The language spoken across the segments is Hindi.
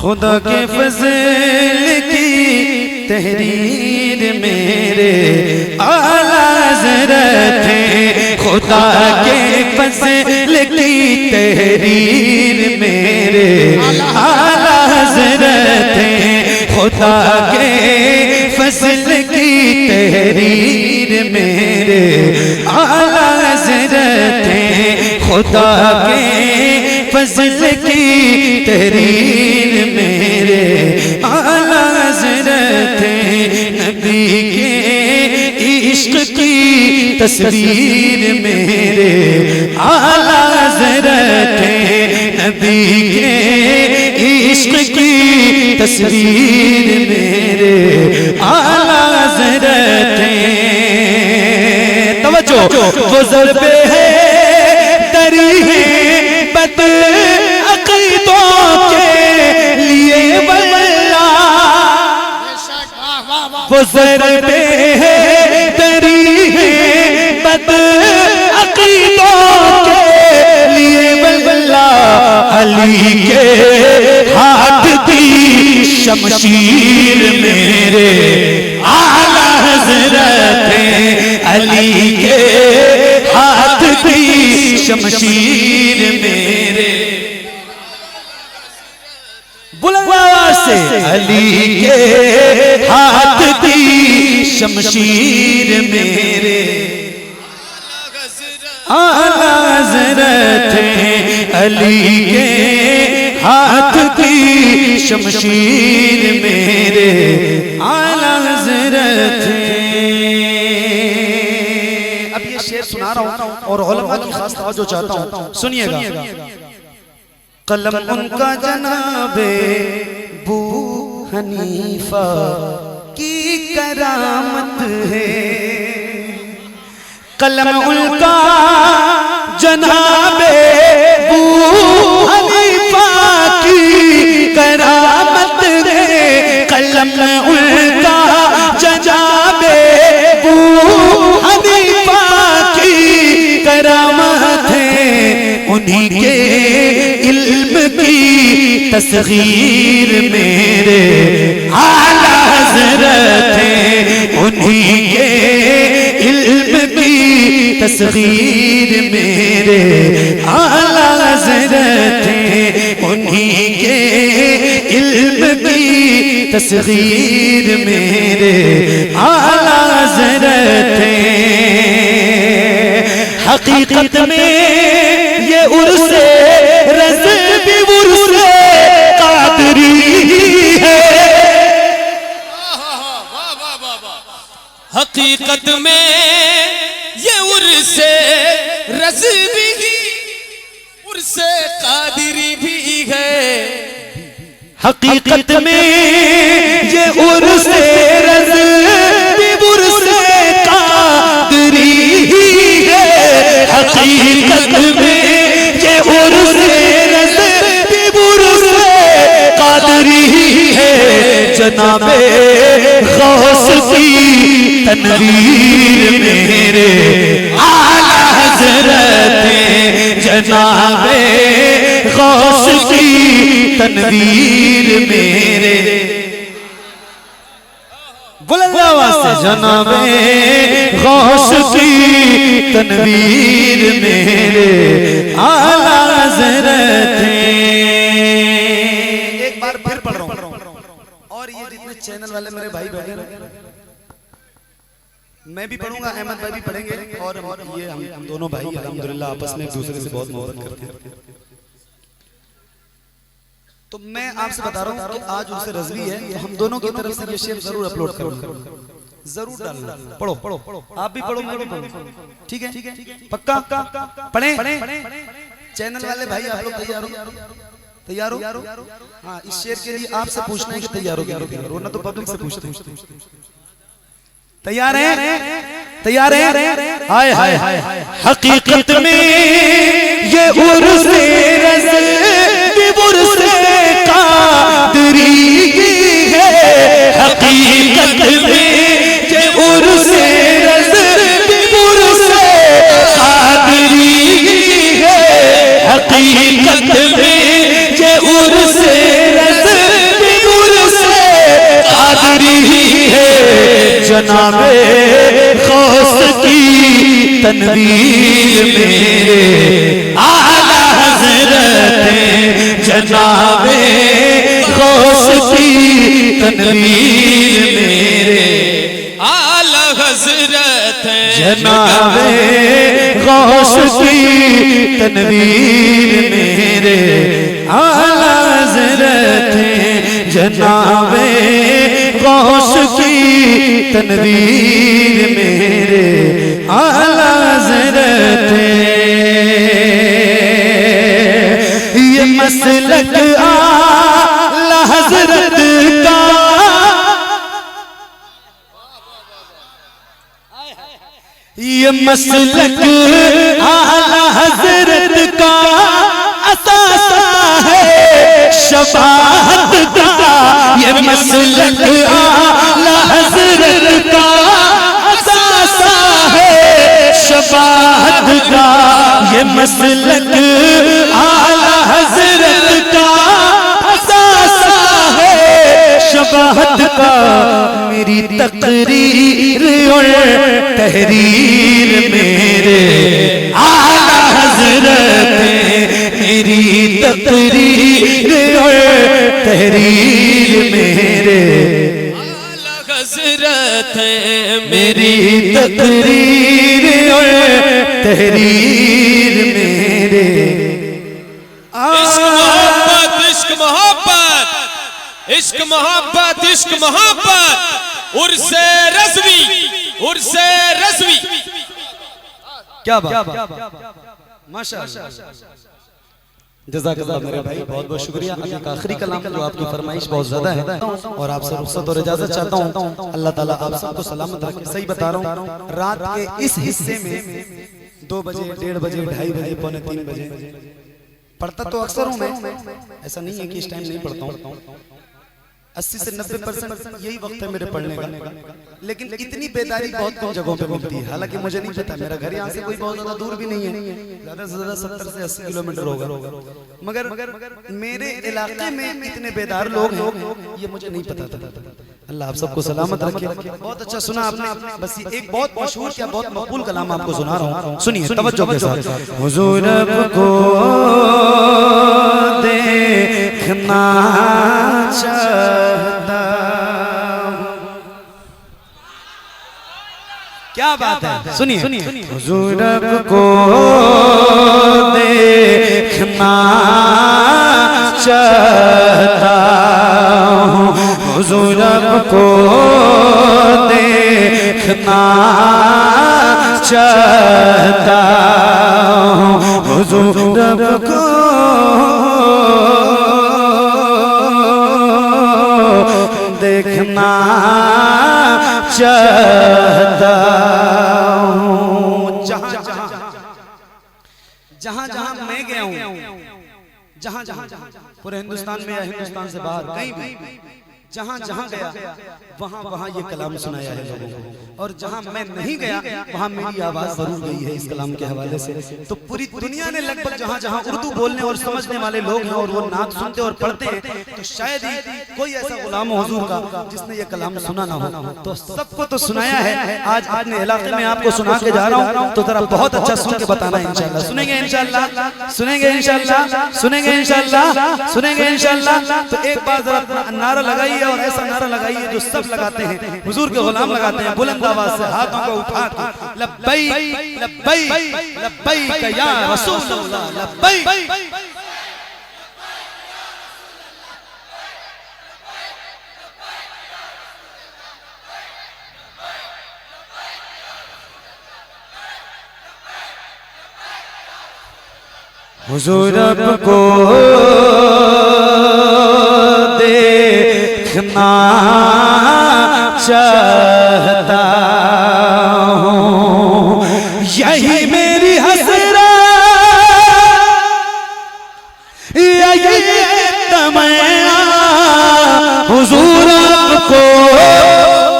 खुदा के फज़ल की तहरीर मेरे आला हज़रत हैं। खुदा के फज़ल की तहरीर मेरे आला हज़रत हैं। खुदा के फज़ल की तहरीर मेरे आला हज़रत हैं। खुदा के फज़ल की तहरीर मेरे आला हज़रत हैं। नबी के इश्क की तस्वीर मेरे आला हज़रत हैं। नबी के इश्क की तस्वीर मेरे आला हज़रत हैं। तवज्जो वो ज़रबे है तरी है बद अक़ीदों के लिए वल्ला, वो ज़रबे है तरी है बद अक़ीदों के लिए वल्ला। अली के हाथ की शमशीर मेरे आला हज़रत हैं। अली के हाथ की शमशीर मेरे बुलंद आवाज से अली के हाथ की शमशीर मेरे आला हज़रत हैं। अली के हाथ की शमशीर मेरे आला हज़रत हैं। अब ये शेर सुना रहा हूं और उलमा की खास तवज्जो चाहता हूं, सुनिएगा। कलम उनका जनाबे बू हनीफा की करामत है। कलम उनका जनाबे बू हनीफा की करामत है। कलम उनका जनाबे बू हनीफा की करामत है। उन्हीं के इल्म की तस्गीर मेरे आला हज़रत हैं। उन्हीं के इल्म की तस्गीर मेरे आला हज़रत हैं। उन्हीं के इल्म की तस्गीर मेरे आला हज़रत हैं। हकीकत में ये उर्से रज़्बी उर्से क़ादरी है। हकीकत में ये उर्से रज़्बी उर्से क़ादरी भी है। हकीकत में ये उर्से रज़्बी उर्से क़ादरी है। हकीकत में ये उर्से रज़्बी उर्से क़ादरी है। जनाबे गौस की तनवीर मेरे आला हज़रत हैं। जनाबे गौस की तनवीर मेरे बुलंद आवाज से जनाबे गौस की तनवीर मेरे आला हज़रत हैं। एक बार फिर पढ़ रहा हूं और ये जितने चैनल वाले मेरे भाई बैठे मैं भी पढ़ूंगा, अहमद भाई भी पढ़ेंगे और ये हम दोनों भाई अल्हम्दुलिल्लाह आपस में एक दूसरे से बहुत मोहब्बत करते हैं। तो मैं आपसे बता रहा हूँ कि आज उनसे रज़वी है, तो हम दोनों की तरफ से ये शेर जरूर अपलोड करूंगा, जरूर डालना। पढ़ो पढ़ो आप भी पढ़ो, मैं भी पढ़ूं, ठीक है पक्का? पढ़ें चैनल वाले भाई आप लोग तैयार हो? तैयार हो? हाँ, इस शेर के लिए आपसे पूछना है कि तैयार हो क्या, वरना तो पब्लिक से पूछते हैं। तैयार हैं? तैयार हैं? हाय हाय हाय। हकीकत में ये उर्से रज़्बी उर्से क़ादरी है। हकीकत में ये उर्से रज़्बी उर्से क़ादरी है। हकीकत में ये उर्से रज़्बी जनाबे गौस की तनवीर मेरे आला हज़रत जनाबे गौस की तनवीर मेरे आला हजरत जनाबे गौस की तनवीर मेरे आला हज़रत जनाबे गौस की तनवीर मेरे आला हज़रत ये मसलक आला हज़रत का ये मसलक आला हज़रत का असासा है शफाअत का ये मसलक आला हज़रत का असासा है शफाअत का ये मसलक आला हज़रत का असासा है शफाअत का मेरी तकरीर और तहरीर मेरे आला हज़रत मेरी तकरीर और तहरीर मेरे आला हजरत मेरी तकरीर और तहरीर मेरे इश्क मोहब्बत इश्क मोहब्बत इश्क मोहब्बत इश्क मोहब्बत उर्से रज़वी उर्से रज़वी। क्या बात माशाअल्लाह जज़ाकल्लाह मेरे भाई, बहुत बहुत शुक्रिया। अभी का आखिरी कलाम जो आपकी फरमाइश बहुत ज्यादा है और आपसे रुखसत और इजाजत चाहता हूँ। अल्लाह ताला आप सबको सलामत रखे। सही बता रहा हूँ, रात के इस हिस्से में 2 बजे 1:30 बजे 2:30 बजे 2:45 बजे पढ़ता तो अक्सर हूँ मैं, ऐसा नहीं है कि इस टाइम नहीं पढ़ता हूँ। 80 से 90% यही वक्त है मेरे पढ़ने का, लेकिन इतनी बेदारी बहुत कम जगहों पे मिलती है। हालांकि मुझे नहीं पता, मेरा घर यहाँ से कोई बहुत ज्यादा दूर भी नहीं है, ज्यादा से ज्यादा 70 से 80 किलोमीटर होगा, मगर मेरे इलाके में इतने बेदार लोग हैं ये मुझे नहीं पता था। अल्लाह आप सबको सलामत रखे। बहुत अच्छा सुना आपने। बस एक बहुत मशहूर क्या बहुत मकबूल कलाम आपको सुना रहा हूँ, सुनिए तवज्जो के साथ। हुजूर को देखना चाहता क्या बात है, सुनिए हुजूर को देखना चाहता हूँ, हुजूर को देखना चाहता हूँ, हुजूर को देखना चाहता हूँ। जहाँ जहाँ मैं गया हूँ, जहाँ जहाँ पूरे हिंदुस्तान में या हिंदुस्तान से बाहर कहीं भी जहाँ जहाँ गया वहाँ वहाँ ये कलाम सुनाया है लोगों को, और जहाँ मैं नहीं गया वहाँ मेरी आवाज़ जरूर गई है इस कलाम के हवाले से। तो पूरी दुनिया ने लगभग जहाँ जहाँ उर्दू बोलने और समझने वाले लोग हैं और वो नात सुनते और पढ़ते हैं, तो शायद ही कोई ऐसा गुलाम हुजूर का जिसने ये कलाम सुना ना हो। तो सबको तो सुनाया है, आज अपने इलाके में आपको सुना के जा रहा हूँ, तो जरा बहुत अच्छा सुन के बताना इंशाल्लाह। सुनेंगे इंशाल्लाह, सुनेंगे इंशाल्लाह, सुनेंगे इंशाल्लाह, सुनेंगे इंशाल्लाह। तो एक बार जरा नारा लगाइए और ऐसा नारा लगाइए जो सब लगाते हैं, हुजूर के गुलाम लगाते हैं, बुलंद आवाज से हाथों को उठा के लब्बैक लब्बैक लब्बैक या रसूल अल्लाह लब्बैक। हुजूर को देखना चाहता हूँ, यही मेरी हसरत, यही तमन्ना, हुजूर को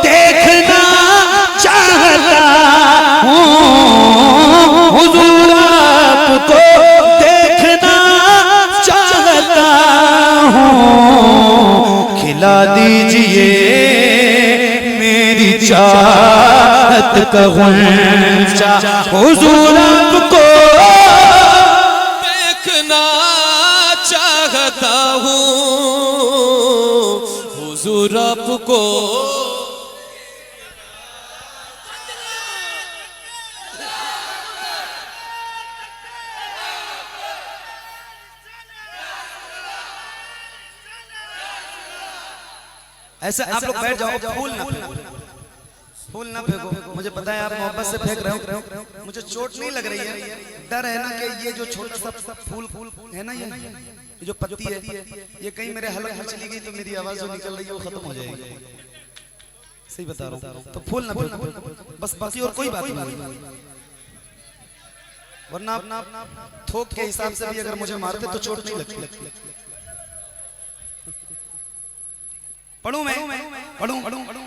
देखना चाहता हूँ, हुजूर को देखना चाहता हूँ। खिला दीजिए मेरी चाहत का गुंजा हुजूर आपको देखना चाहता हूँ हुजूर आपको। ऐसा आप लोग बैठ जाओ, फूल ना फेंको। मुझे पता है आप मोहब्बत से फेंक रहे हो, मुझे चोट नहीं लग रही है। डर है ना कि ये जो छोटा सा फूल है ना, ये जो पत्ती है, ये कहीं मेरे हलक में चली गई तो मेरी आवाज जो निकल रही है वो खत्म हो जाएगी। सही बता रहा हूँ। तो फूल ना फेंको बस, बाकी और कोई बात नहीं। वरना थोक के हिसाब से भी अगर मुझे मारते तो चोट नहीं लगती। पढ़ूं मैं,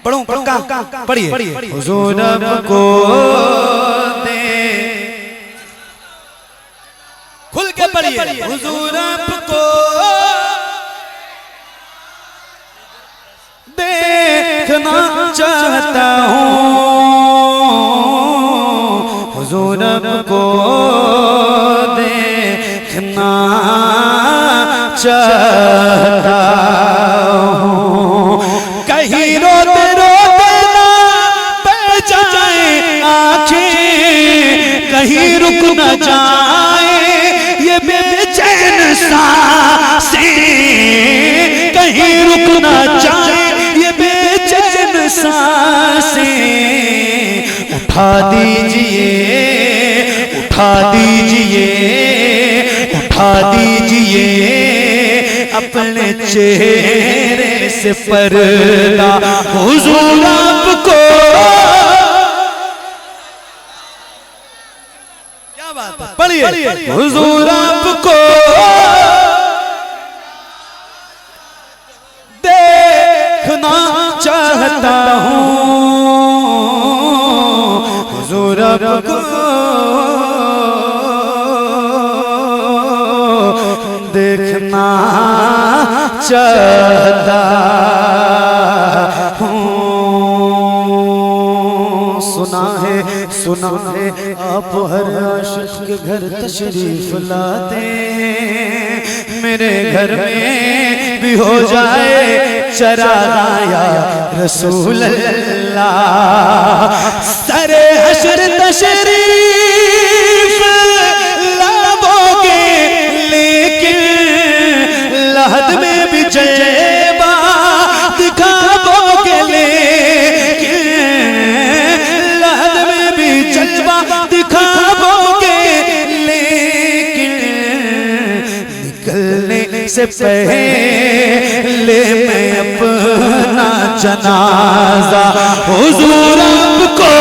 पढ़ूं पढ़िए। हुजूर आपको दे, खुल के पढ़िए। हुजूर आपको देखना चाहता हूँ, हुजूर आपको देखना चाहता हूँ। कहीं रोते रोते ना बह जाए आँखें, कहीं रुक न जाए ये बेचैन सांसें, कहीं रुक न जाए ये बेचैन सांसें। उठा दीजिए, उठा दीजिए, उठा दीजिए अपने चेहरे से पर्दा, हुजूर आपको। क्या बात है, पढ़िए। हुजूर आपको देखना चाहता हूँ, हुजूर आपको देखना चाहता हूँ। सुना है आप हर आशिक के घर तशरीफ लाते, मेरे घर में भी हो जाए चरागा या रसूल अल्लाह। सरे हशर तशरीफ लाओगे लेकिन लहद में भी जलवा दिखाओगे, लेकिन लहद में भी जलवा दिखाओगे, लेकिन निकलने से पहले मैं अपना जनाजा हुजूर आपको।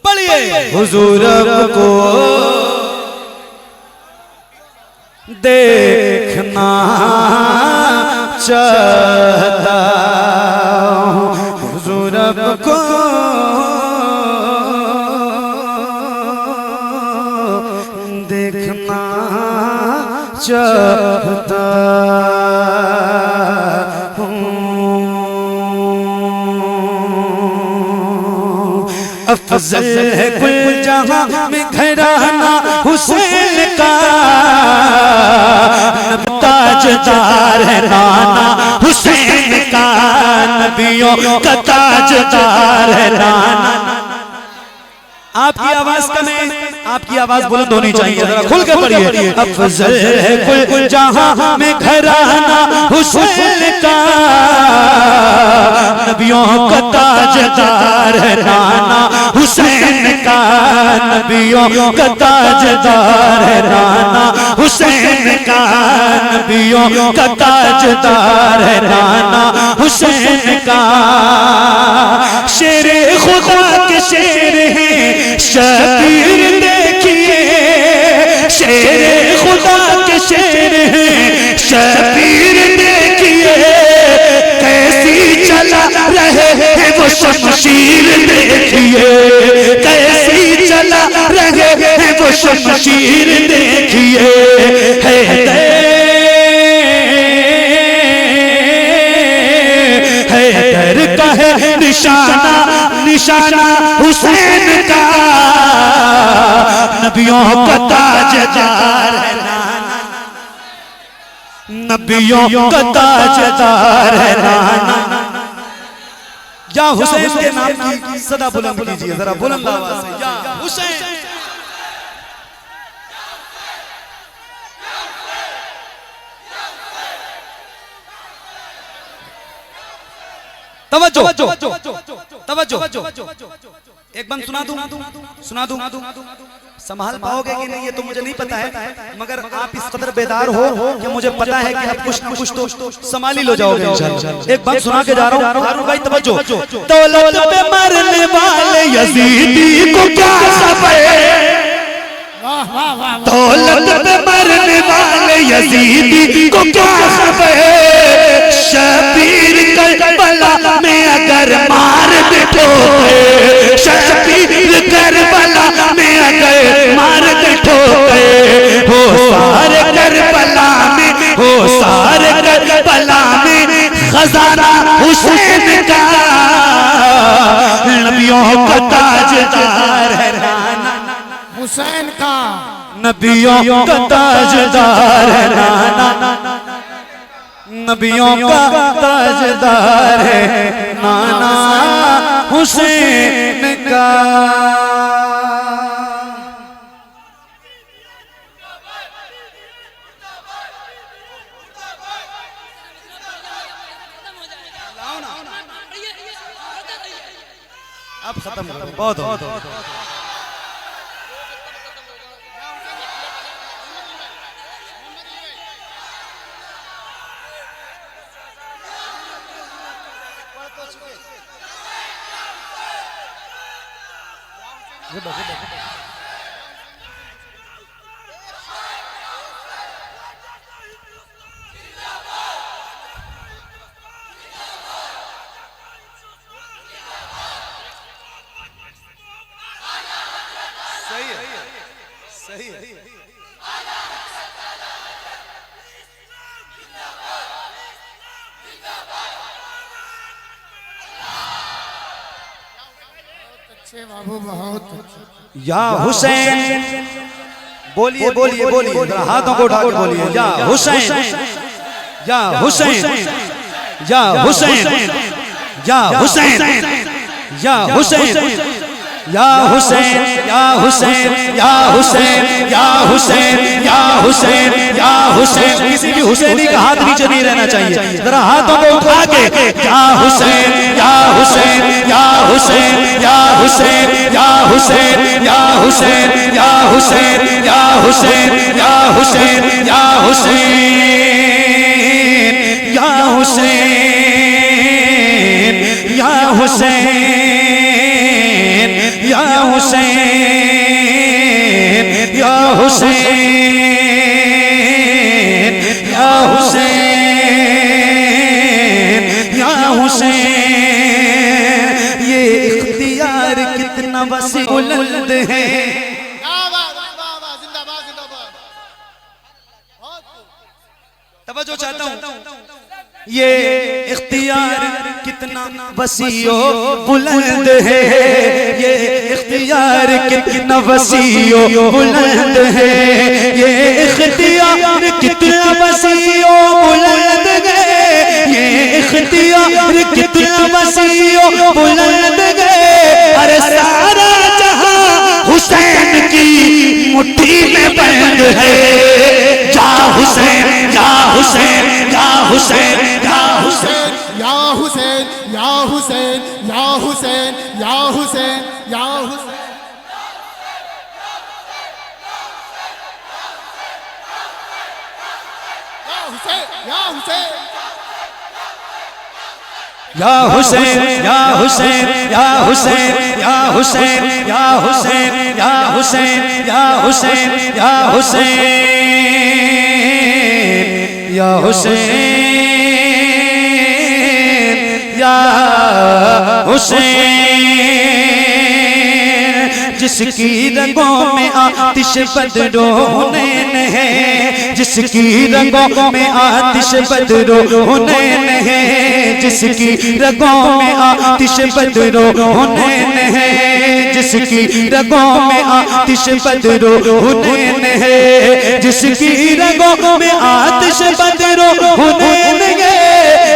पढ़िए। हुजूर आपको देखना चाहता हूँ, हुजूर आपको देखना चाहता हूँ। अफजल है कुल जहां में घराना हुसैन का, ताजदार है राना हुसैन का, नबियों का ताजदार है राना। आपकी आवाज कम है, आपकी आवाज बुलंद होनी चाहिए, जरा खुल के पढ़िए। अफजल है कुल जहां में घराना हुसैन का, नबियों का ताजदार है राना हुसैन का, नबियों का ताजदार है राना हुसैन का, नबियों का ताजदार है राना हुसैन का। शेर खुदा के शेर हैं शबीर देखिए, शेर खुदा के शेर हैं शबीर देखिए, कैसी चला रहे हैं वो शमशीर देखिए, कैसी चला रहे हैं वो शमशीर देखिए। निशाना निशाना हुसैन का, नबियों का ताजदार है नाना, नबियों का ताजदार है नाना। या हुसैन के नाम की सदा बुलंद कीजिए जरा बुलंद आवाज से, या हुसैन। तवज्जो तवज्जो, एक बंद सुना दूं, संभाल पाओगे कि नहीं ये तो मुझे नहीं पता है, मगर आप इस कदर बेदार हो कि मुझे पता है कि आप कुछ ना कुछ तो संभाल ही लो जाओगे इंशाल्लाह। एक बात सुना के जा रहा हूँ हारून भाई, तवज्जो। दौलत पे मरने वाले यजीदी को क्या खबर, दौलत पे मरने वाले यजीदी को क्या खबर, शबीर करबला में अगर मार ठोके, शबीर करबला में अगर मार ठोके, हो सारे करबला में, हो सारे करबला में खजाना हुसैन का, नबियों का ताजदार है नाना हुसैन का, नबियों का ताजदार है नाना, नबियों का ताजदार है नाना हुसैन का। अब खत्म करो, बहुत हो। सही है। अच्छे बाबू बहुत अच्छे। या हुसैन, बोलिए बोलिए बोलिए, जरा हाथों को उठा के बोलिए, या हुसैन, या हुसैन, या हुसैन, या हुसैन, या हुसैन, या हुसैन, या हुसैन, या हुसैन, या हुसैन, या हुसैन, या हुसैन। किसी भी हुसैनी का हाथ नीचे नहीं रहना चाहिए, जरा हाथों को उठा के, या हुसैन, या हुसैन, या हुसैन, या हुसैन, या हुसैन, या हुसैन, या हुसैन, या हुसैन, या हुसैन, या हुसैन, या हुसैन, या हुसैन, या हुसैन, या हुसैन, या हुसैन, या हुसैन। ये इख्तियार कितना वसी बुलंद है, तवज्जो चाहता हूँ। ये इख्तियार कितना वसीओ बुलंद है, ये इख्तियार कितना वसीओ बुलंद है, ये इख्तियार कितना वसीओ बुलंद है, ये इख्तियार कितना वसीओ बुलंद है। अरे सारा जहां हुसैन की मुट्ठी में बंद है, या हुसैन, या हुसैन, या हुसैन, या हुसैन, या हुसैन, या हुसैन, या हुसैन, या हुसैन, या हुसैन। या हुसैन, या हुसैन, या हुसैन, या हुसैन, या हुसैन, या हुसैन, या हुसैन, या हुसैन, या हुसैन, या हुसैन। जिसकी रगों में आतिश बदरो हुनैन है, जिसकी रगों में आतिश बदरो हुनैन है, जिसकी रगों में आतिश बदरो हुनैन है, जिसकी रगों में आतिश बदरो हुनैन है, जिसकी रगों में आतिश बदरो हुनैन है,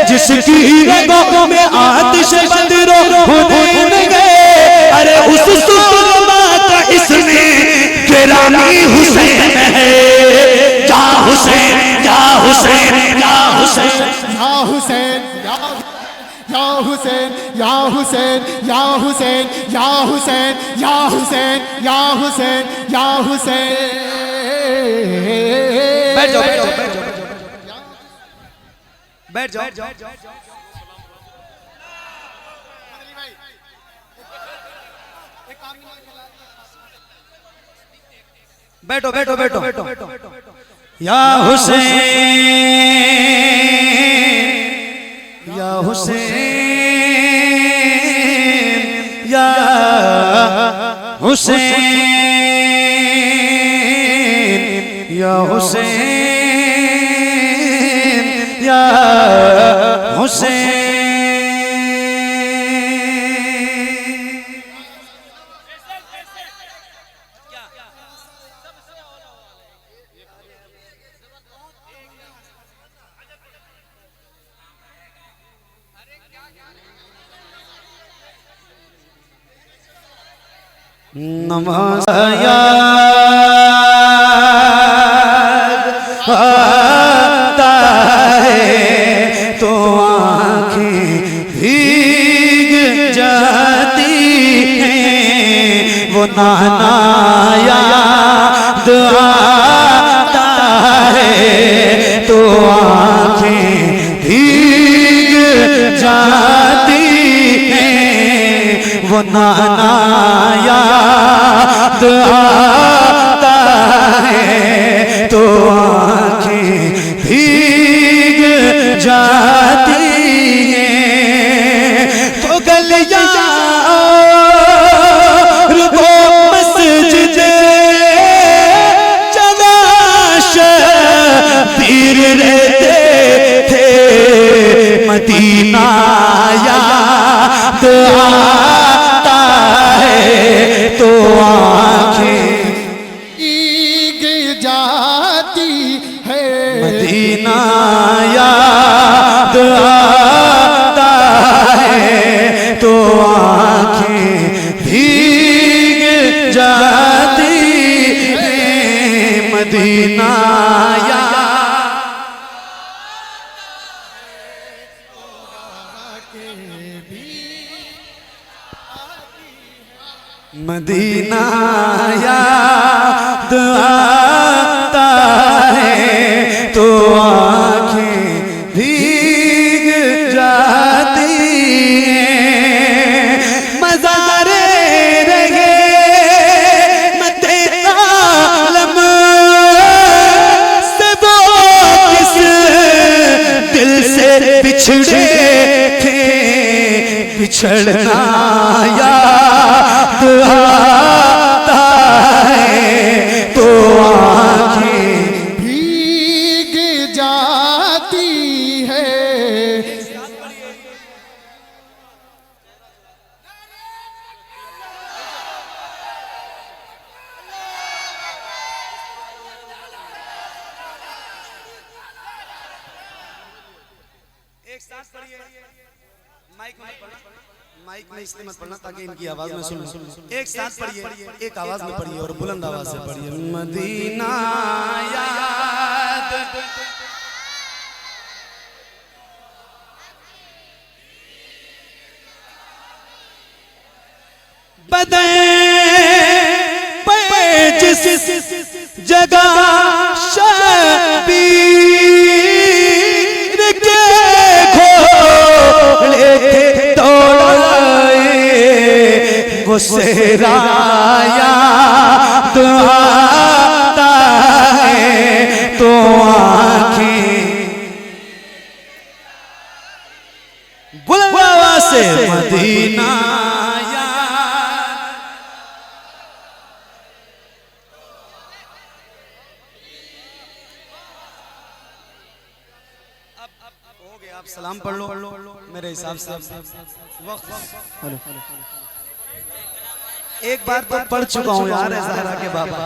जिसकी रगों में आतिश बदरो हुनैन है। अरे उस सुरमा का इसमें गिरानी हुसैन है। या हुसैन या हुसैन या हुसैन या हुसैन या हुसैन या हुसैन या हुसैन या हुसैन या हुसैन या हुसैन या हुसैन। बैठ जाओ बैठ जाओ बैठ जाओ बैठ जाओ। बैठो बैठो बैठो बैठो। या हुसैन या हुसैन या हुसैन या हुसैन या हुसैन। नमाज आता है तो आँखें भीग जाती हैं, वो नाना याद आता है तो आँखें भीग जाती हैं, वो नाना याद आता है तो आँखें भीग जाती हैं। तो गलियां रुको मस्जिद चला शबीर रहते थे, मदीना याद आता है तो आँखें भीग जाती है, मदीना याद आता है तो आँखें भीग जाती हैं, मदीना याद। मदीना याद आता है तो आँखें भीग जाती हैं। मज़ारे रहे मते आलम से वो किस दिल से बिछड़े थे, बिछड़ना याद आता है तो आँखें भीग जाती है। एक साथ पढ़िए, माइक में पढ़ना, माइक में इसलिए मत पढ़ना ताकि इनकी आवाज में सुनो। एक साथ पढ़िए, एक आवाज में पढ़िए और बुलंद आवाज से पढ़िए। मदीना याद बदे पे जिस जगह शबीर के घोड़े थे दौड़ाए, वो सेरा याद आता है तो आँखें बुलंद आवाज से मदीना आप सलाम पढ़ लो मेरे हिसाब से। एक बार तो पढ़ चुका हूँ यार ज़हरा के बाबा।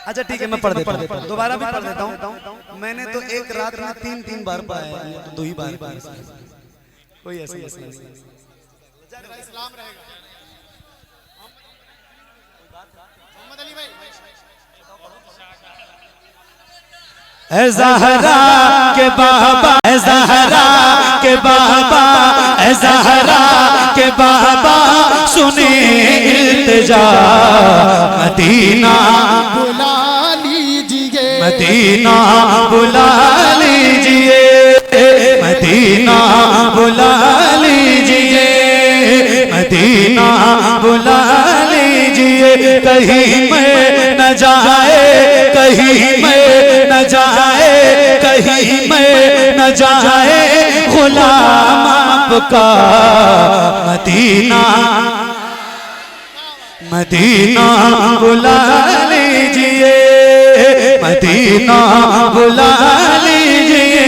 अच्छा ठीक है मैं पढ़ देता हूँ, दोबारा भी पढ़ देता हूँ। मैंने तो एक रात में 3 बार पढ़ा है, तो 2 ही बार कोई ऐसा नहीं। इस्लाम रहेगा मोहम्मद अली भाई। ऐ ज़हरा के बाबा, ऐ ज़हरा के बाबा, ऐ ज़हरा के बाबा सुने इल्तिजा मदीना बुला लीजिए, मदीना बुला लीजिए, मदीना बुला लीजिए, मदीना बुला लीजिए। कहीं मैं न जाए, कहीं मैं न जाए, कहीं मैं न जाए गुलाम आपका मदीना, मदीना बुला लीजिए, मदीना बुला लीजिए।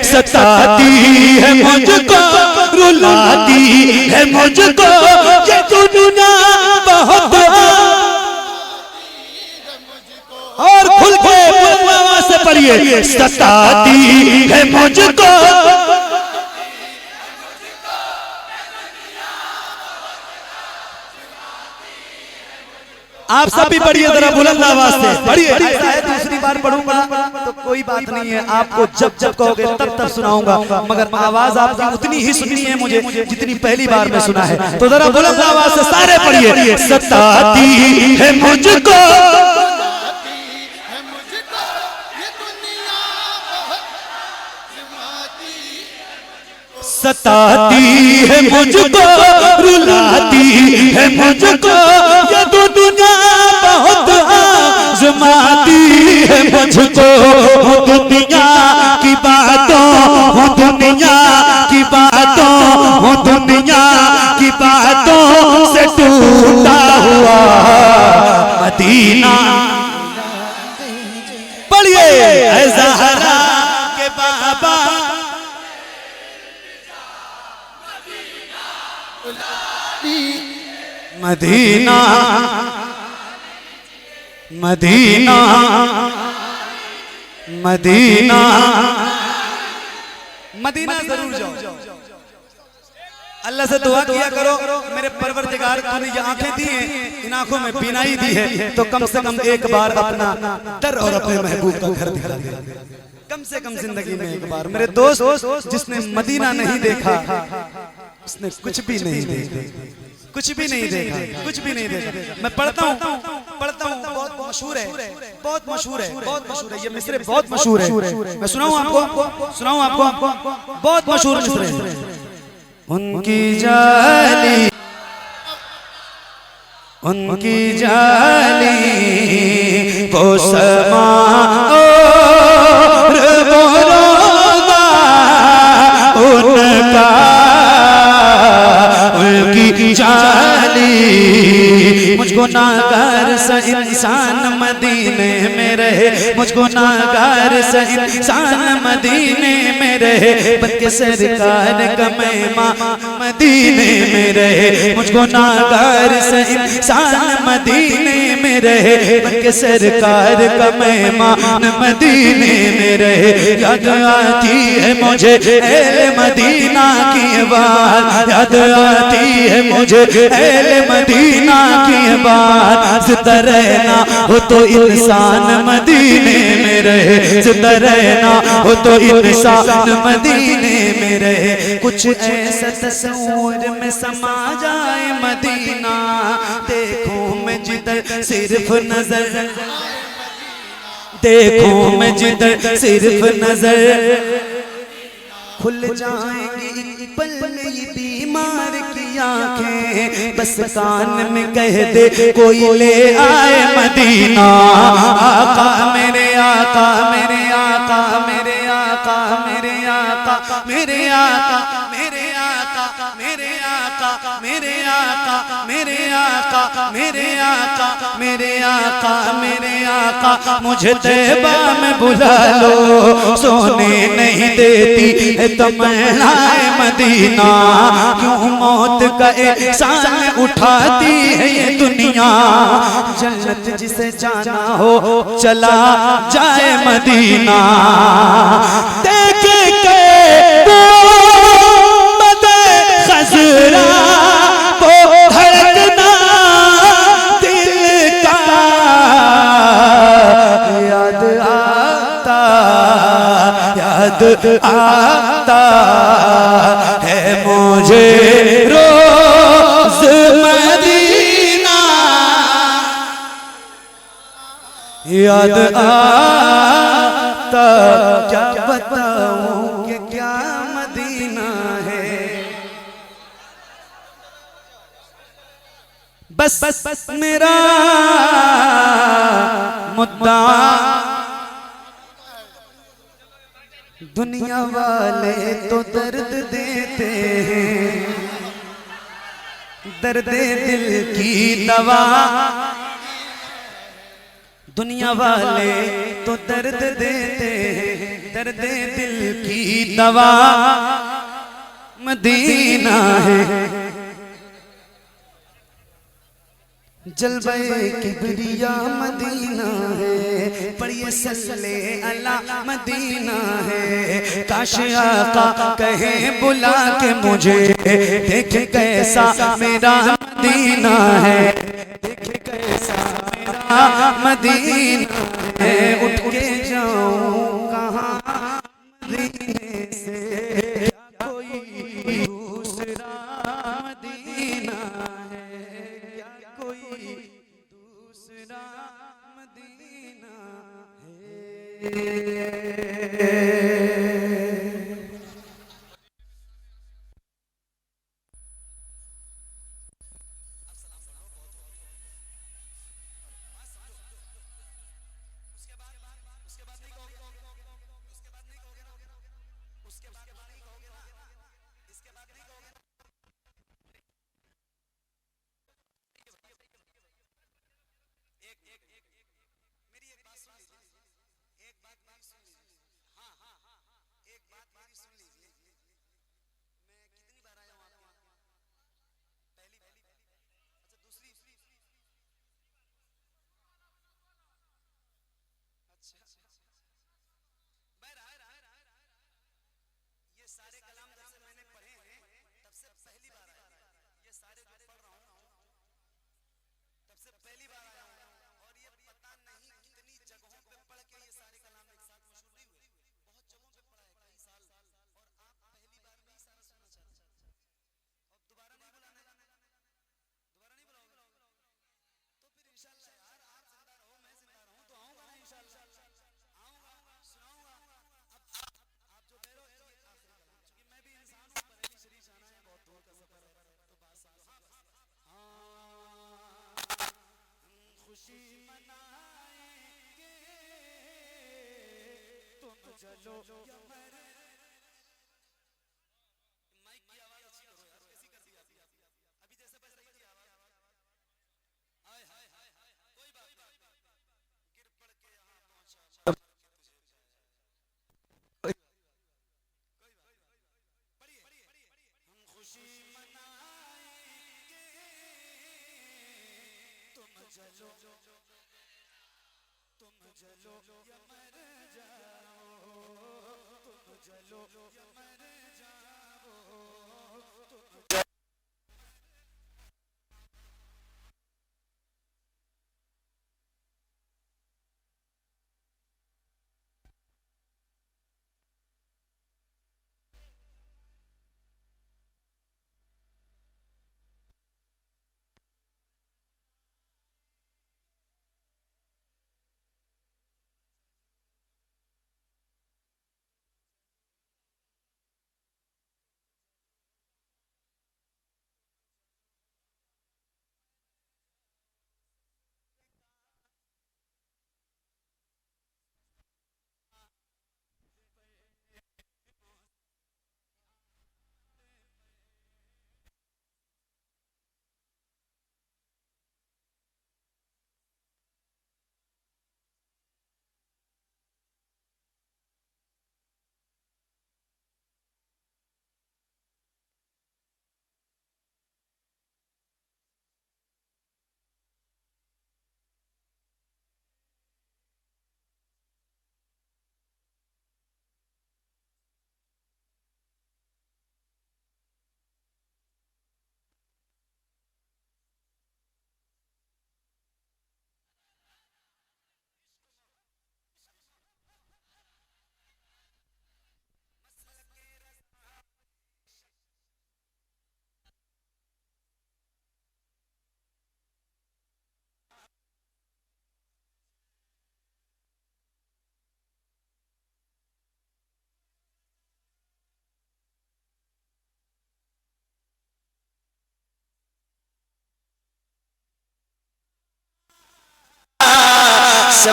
सताती है मुझको, रुलाती है मुझको ये दुनिया बहुत, और खुल के आवाज से पढ़िए। सताती है मुझको, आप सब भी पढ़िए जरा बुलंद आवाज से पढ़िए। ऐसा है दूसरी बार पढ़ूंगा तो कोई बात नहीं है, आपको जब जब कहोगे तब तब सुनाऊंगा, मगर आवाज आपकी उतनी ही सुननी है मुझे जितनी पहली बार में सुना है। तो जरा बुलंद आवाज से सारे पढ़िए। सताती है मुझको, सताती है मुझको, रुलाती है मुझको ये दुनिया बहुत, आज़माती है मुझको दुनिया की बातों, दुनिया की बातों, दुनिया की बातों से टूटा हुआ मदीना। पढ़िए। ऐ ज़हरा के बाबा, मदीना, मदीना, मदीना, मदीना जरूर जाओ। अल्लाह से दुआ किया करो मेरे परवरदिगार तूने ये आंखें दी हैं, इन आंखों में बीनाई दी है, तो कम से कम एक बार अपना दर और अपने महबूब का घर दिखा दे। कम से कम जिंदगी में एक बार। मेरे दोस्त जिसने मदीना नहीं देखा उसने कुछ भी नहीं देखा, कुछ भी नहीं देखा, कुछ भी नहीं देखा। मैं पढ़ता हूँ, बहुत मशहूर है, बहुत मशहूर है, बहुत मशहूर है, ये मिसरे बहुत मशहूर है। मैं सुनाऊँ आपको, सुनाऊँ आपको, बहुत मशहूर मिसरे। उनकी जाली, उनकी जाली वो समा और वो रोज़ा उनका, उनकी जाली मुझको नागार सा इंसान मदीने में रहे, मुझको नागार सा इंसान मदीने में रहे, बल्कि सरकार का मेहमान मदीने में रहे, मुझको नागार से इंसान मदीने में रहे, बल्कि सरकार का मेहमान मदीने में रहे। याद आती है मुझे अहले मदीना की बात, याद आती है मुझे अहले मदीना की बात। जिंदा रहना हो तो इंसान मदीने में रहे, जिंदा रहना हो तो इंसान मदीने में रहे। कुछ ऐसा तस्वीर में समा जाए मदीना, देखो मैं जिधर सिर्फ नजर, देखो मैं जिधर सिर्फ नजर, खुल जाएंगी एक पल में ये बीमार की आंखें, बस कान में कह दे कोई ले आए मदीना। आका मेरे आका, मेरे आका, मेरे आका, मेरे आका, मेरे आका, मेरे आका, मेरे आका, मेरे आका, मेरे आका, मेरे आका, मेरे आका, मेरे आका, मुझे तैबा में बुला लो, सोने नहीं देती है तमन्नाए मदीना, क्यों मौत का एहसान उठाती है ये दुनिया। जन्नत जिसे जाना हो चला जाए मदीना, देख के गुंबद खजरा को धड़कना दिल का याद आता है मुझे रोज मदीना, याद आता क्या बताऊं कि क्या मदीना है। बस बस बस मेरा मुद्दा दुनिया वाले तो दर्द देते हैं, दर्द दिल की दवा। दुनिया वाले तो दर्द देते हैं, दर्द दिल की दवा मदीना है। जलवे किबरिया मदीना है, पढ़िए सल्ले अला मदीना है। काश आका कहे बुला के मुझे, देख कैसा मेरा मदीना है, देख कैसा मेरा मदीना है। उठ के जाऊं कहाँ मदीने से, कोई दूसरा मदीना है, क्या कोई दूसरा मदीना है।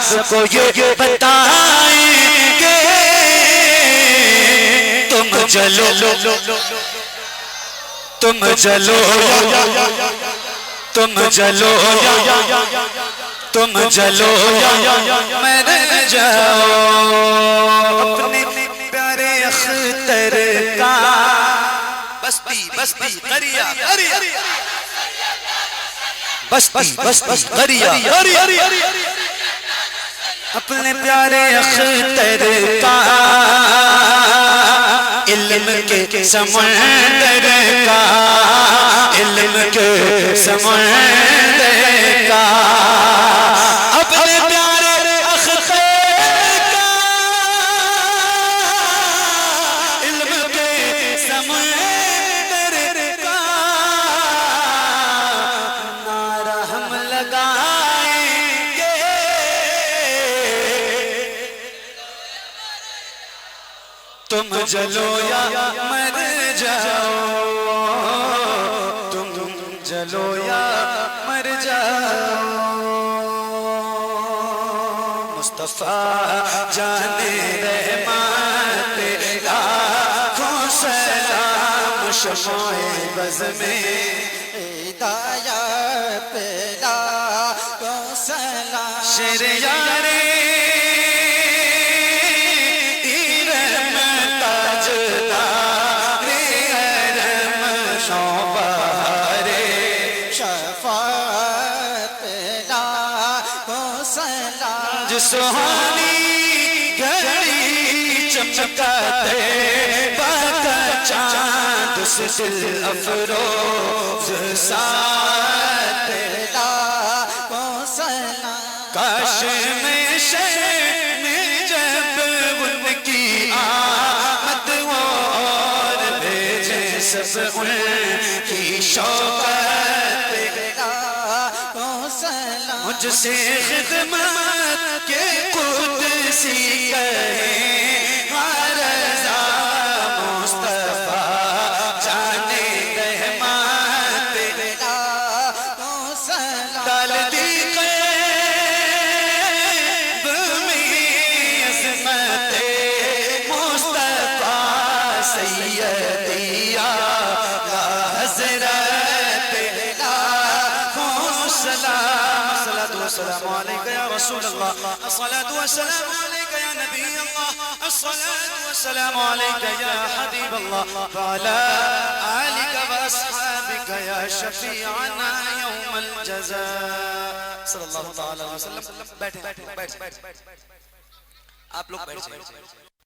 सबको ये बताएंगे तुम चलो तुम चलो तुम चलो तुम चलो मर जाओ अपने प्यारे अख्तर का बस्ती बस्ती करिया बस्ती बस्ती करिया अपने प्यारे अख्तर का इल्म के समंदर का इल्म के समंदर का अपने प्यारे अख्तर का इल्म के समंदर का नारा हम लगाएंगे तुम जलो या मर जाओ तुम जलो या मर जाओ मुस्तफा जाने रहमत लाखों सलाम शमाए बज़ में हिदायत पे लाखों सलाम शेर यारे सुहानी घड़ी चमकाते बाका चांद से दिल अफरोज साथ काश में शर्म जब उनकी आमद और भेजे सब उनकी शौकत मुझसे खिदमत के कुदसी कहे रज़ा मुस्तफा जाने रहमत डाल दी क़ल्ब में अज़मत मुस्तफा सैयदिया हज़रत अस्सलामु अलैका या रसूल अल्लाह अस्सलातु वस्सलामु अलैका या नबी अल्लाह अस्सलातु वस्सलामु अलैका या हबीब अल्लाह व अला आलिका व अस्हाबिका या शफीअना यौमल जज़ा सल्लल्लाहु तआला अलैहि वसल्लम बैठे आप लोग बैठ जाइए।